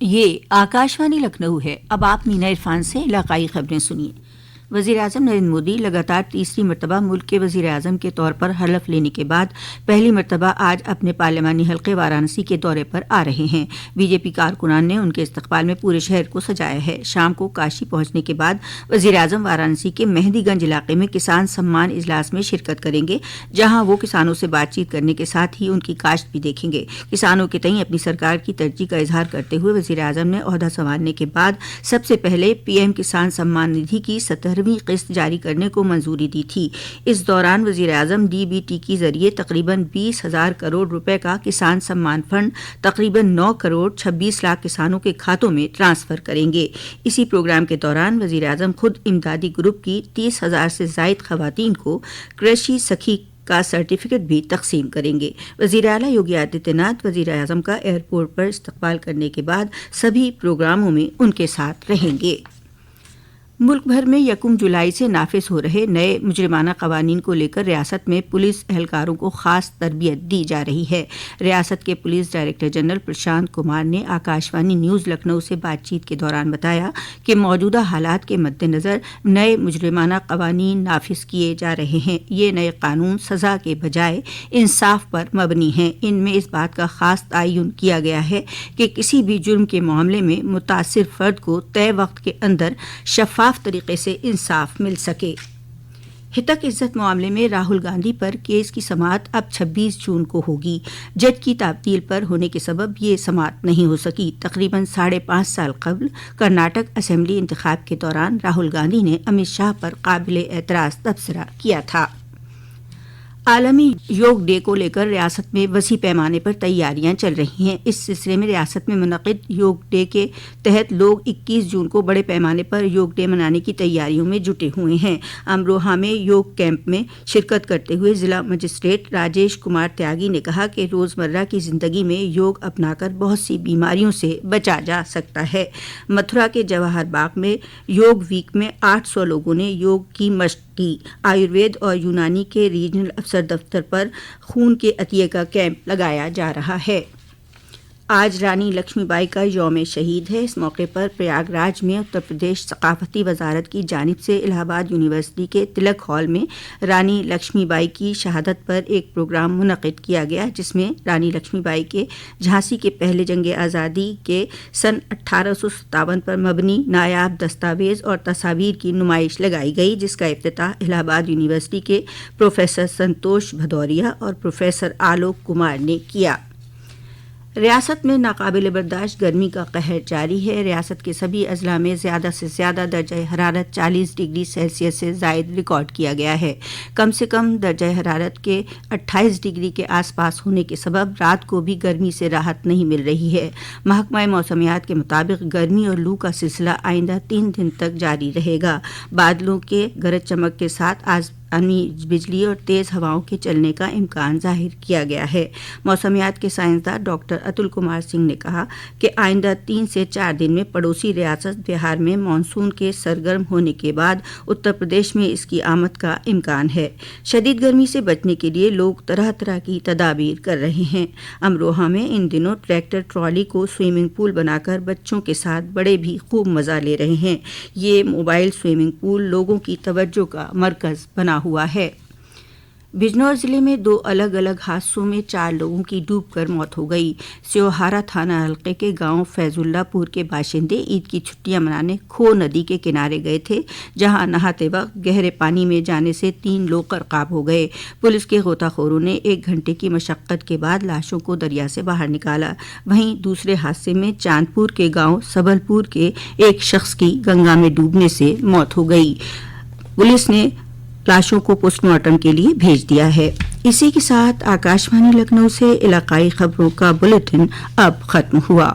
یہ آکاشوانی لکھنؤ ہے۔ اب آپ مینا عرفان سے علاقائی خبریں سنیے۔ وزیر اعظم نریندر مودی لگاتار تیسری مرتبہ ملک کے وزیر اعظم کے طور پر حلف لینے کے بعد پہلی مرتبہ آج اپنے پارلیمانی حلقے وارانسی کے دورے پر آ رہے ہیں۔ بی جے پی کارکنان نے ان کے استقبال میں پورے شہر کو سجایا ہے۔ شام کو کاشی پہنچنے کے بعد وزیر اعظم وارانسی کے مہندی گنج علاقے میں کسان سمان اجلاس میں شرکت کریں گے، جہاں وہ کسانوں سے بات چیت کرنے کے ساتھ ہی ان کی کاشت بھی دیکھیں گے۔ کسانوں کے تئیں اپنی سرکار کی ترجیح کا اظہار کرتے ہوئے وزیر اعظم نے عہدہ سنبھالنے کے بعد سب سے پہلے پی ایم کسان سمان ندھی کی 17ویں قسط جاری کرنے کو منظوری دی تھی۔ اس دوران وزیر اعظم ڈی بی ٹی کے ذریعے تقریباً 20,000 کروڑ روپے کا کسان سمان فنڈ تقریباً 9 کروڑ 26 لاکھ کسانوں کے کھاتوں میں ٹرانسفر کریں گے۔ اسی پروگرام کے دوران وزیر اعظم خود امدادی گروپ کی 30,000 سے زائد خواتین کو کرشی سکھی کا سرٹیفکیٹ بھی تقسیم کریں گے۔ وزیر اعلیٰ یوگی آدتیہ ناتھ وزیر اعظم کا ایئرپورٹ پر استقبال کرنے کے بعد سبھی پروگراموں میں ان کے ساتھ رہیں گے۔ ملک بھر میں 1 جولائی سے نافذ ہو رہے نئے مجرمانہ قوانین کو لے کر ریاست میں پولیس اہلکاروں کو خاص تربیت دی جا رہی ہے۔ ریاست کے police director general Prashant Kumar نے آکاشوانی نیوز لکھنؤ سے بات چیت کے دوران بتایا کہ موجودہ حالات کے مد نظر نئے مجرمانہ قوانین نافذ کیے جا رہے ہیں۔ یہ نئے قانون سزا کے بجائے انصاف پر مبنی ہیں۔ ان میں اس بات کا خاص تعین کیا گیا ہے کہ کسی بھی جرم کے معاملے میں متاثر فرد کو طے وقت کے اندر شفاف طریقے سے انصاف مل سکے۔ ہتک عزت معاملے میں راہل گاندھی پر کیس کی سماعت اب 26 جون کو ہوگی۔ جج کی تعطیل پر ہونے کے سبب یہ سماعت نہیں ہو سکی۔ تقریباً 5.5 سال قبل کرناٹک اسمبلی انتخاب کے دوران راہل گاندھی نے امت شاہ پر قابل اعتراض تبصرہ کیا تھا۔ عالمی یوگ ڈے کو لے کر ریاست میں وسیع پیمانے پر تیاریاں چل رہی ہیں۔ اس سلسلے میں ریاست میں منعقد یوگ ڈے کے تحت لوگ 21 جون کو بڑے پیمانے پر یوگ ڈے منانے کی تیاریوں میں جٹے ہوئے ہیں۔ امروہہ میں یوگ کیمپ میں شرکت کرتے ہوئے ضلع مجسٹریٹ راجیش کمار تیاگی نے کہا کہ روزمرہ کی زندگی میں یوگ اپنا کر بہت سی بیماریوں سے بچا جا سکتا ہے۔ متھرا کے جواہر باغ میں یوگ ویک میں 800 لوگوں نے یوگ کی مشق کی۔ آیوروید اور یونانی کے ریجنل افسر دفتر پر خون کے عطیے کا کیمپ لگایا جا رہا ہے۔ آج رانی لکشمی بائی کا یوم شہید ہے۔ اس موقع پر پریاگ راج میں اتر پردیش ثقافتی وزارت کی جانب سے الہ آباد یونیورسٹی کے تلک ہال میں رانی لکشمی بائی کی شہادت پر ایک پروگرام منعقد کیا گیا، جس میں رانی لکشمی بائی کے جھانسی کے پہلے جنگ آزادی کے سن 1857 پر مبنی نایاب دستاویز اور تصاویر کی نمائش لگائی گئی، جس کا افتتاح الہ آباد یونیورسٹی کے پروفیسر سنتوش بھدوریا اور پروفیسر آلوک کمار نے کیا۔ ریاست میں ناقابل برداشت گرمی کا قہر جاری ہے۔ ریاست کے سبھی اضلاع میں زیادہ سے زیادہ درجہ حرارت 40 ڈگری سیلسیس سے زائد ریکارڈ کیا گیا ہے۔ کم سے کم درجہ حرارت کے 28 ڈگری کے آس پاس ہونے کے سبب رات کو بھی گرمی سے راحت نہیں مل رہی ہے۔ محکمہ موسمیات کے مطابق گرمی اور لو کا سلسلہ آئندہ 3 دن تک جاری رہے گا۔ بادلوں کے گرج چمک کے ساتھ آسمانی بجلی اور تیز ہواؤں کے چلنے کا امکان ظاہر کیا گیا ہے۔ موسمیات کے سائنسدان ڈاکٹر اتل کمار سنگھ نے کہا کہ آئندہ 3 سے 4 دن میں پڑوسی ریاست بہار میں مانسون کے سرگرم ہونے کے بعد اتر پردیش میں اس کی آمد کا امکان ہے۔ شدید گرمی سے بچنے کے لیے لوگ طرح طرح کی تدابیر کر رہے ہیں۔ امروہہ میں ان دنوں ٹریکٹر ٹرالی کو سوئمنگ پول بنا کر بچوں کے ساتھ بڑے بھی خوب مزہ لے رہے ہیں۔ یہ موبائل سوئمنگ پول لوگوں کی توجہ کا مرکز بنا ہوا ہے۔ بجنور ضلع میں 2 الگ الگ حادثوں میں 4 لوگوں کی ڈوب کر موت ہو گئی۔ سیوہارا تھانہ حلقے کے گاؤں فیض اللہ پور کے باشندے عید کی چھٹیاں منانے کھو ندی کے کنارے گئے تھے، جہاں نہاتے وقت گہرے پانی میں جانے سے 3 لوگ غرقاب ہو گئے۔ پولیس کے غوطہ خوروں نے 1 گھنٹے کی مشقت کے بعد لاشوں کو دریا سے باہر نکالا۔ وہیں دوسرے حادثے میں چاندپور کے گاؤں سبل پور کے ایک شخص کی گنگا میں ڈوبنے سے موت ہو گئی۔ پولیس نے لاشوں کو پوسٹ مارٹم کے لیے بھیج دیا ہے۔ اسی کے ساتھ آکاشوانی لکھنؤ سے علاقائی خبروں کا بلیٹن اب ختم ہوا۔